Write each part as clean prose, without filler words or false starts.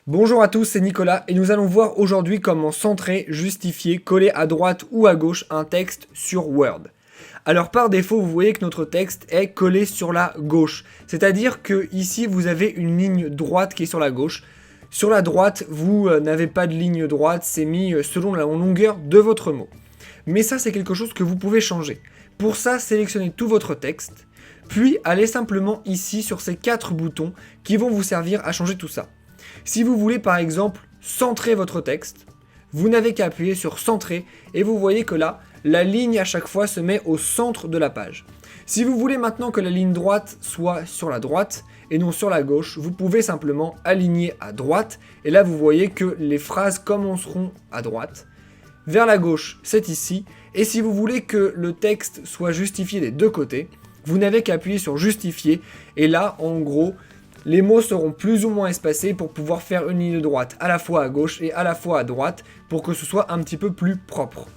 Bonjour à tous, c'est Nicolas et nous allons voir aujourd'hui comment centrer, justifier, coller à droite ou à gauche un texte sur Word. Alors par défaut, vous voyez que notre texte est collé sur la gauche, c'est-à-dire que ici vous avez une ligne droite qui est sur la gauche. Sur la droite, vous n'avez pas de ligne droite, c'est mis selon la longueur de votre mot. Mais ça, c'est quelque chose que vous pouvez changer. Pour ça, sélectionnez tout votre texte, puis allez simplement ici sur ces 4 boutons qui vont vous servir à changer tout ça. Si vous voulez par exemple centrer votre texte, vous n'avez qu'à appuyer sur centrer et vous voyez que là, la ligne à chaque fois se met au centre de la page. Si vous voulez maintenant que la ligne droite soit sur la droite et non sur la gauche, vous pouvez simplement aligner à droite et là vous voyez que les phrases commenceront à droite. Vers la gauche, c'est ici, et si vous voulez que le texte soit justifié des deux côtés, vous n'avez qu'à appuyer sur justifier et là, en gros, les mots seront plus ou moins espacés pour pouvoir faire une ligne droite à la fois à gauche et à la fois à droite pour que ce soit un petit peu plus propre.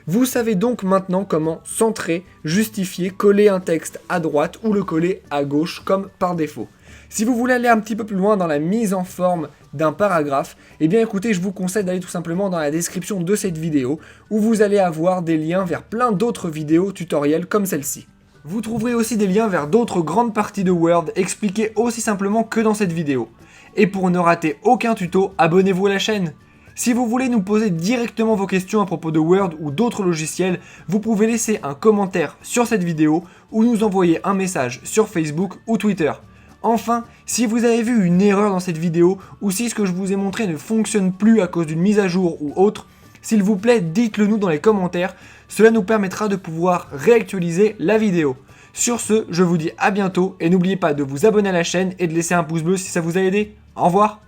Vous savez donc maintenant comment centrer, justifier, coller un texte à droite ou le coller à gauche comme par défaut. Si vous voulez aller un petit peu plus loin dans la mise en forme d'un paragraphe, eh bien écoutez, je vous conseille d'aller tout simplement dans la description de cette vidéo où vous allez avoir des liens vers plein d'autres vidéos tutoriels comme celle-ci. Vous trouverez aussi des liens vers d'autres grandes parties de Word expliquées aussi simplement que dans cette vidéo. Et pour ne rater aucun tuto, abonnez-vous à la chaîne. Si vous voulez nous poser directement vos questions à propos de Word ou d'autres logiciels, vous pouvez laisser un commentaire sur cette vidéo ou nous envoyer un message sur Facebook ou Twitter. Enfin, si vous avez vu une erreur dans cette vidéo ou si ce que je vous ai montré ne fonctionne plus à cause d'une mise à jour ou autre, s'il vous plaît, dites-le nous dans les commentaires, cela nous permettra de pouvoir réactualiser la vidéo. Sur ce, je vous dis à bientôt et n'oubliez pas de vous abonner à la chaîne et de laisser un pouce bleu si ça vous a aidé. Au revoir!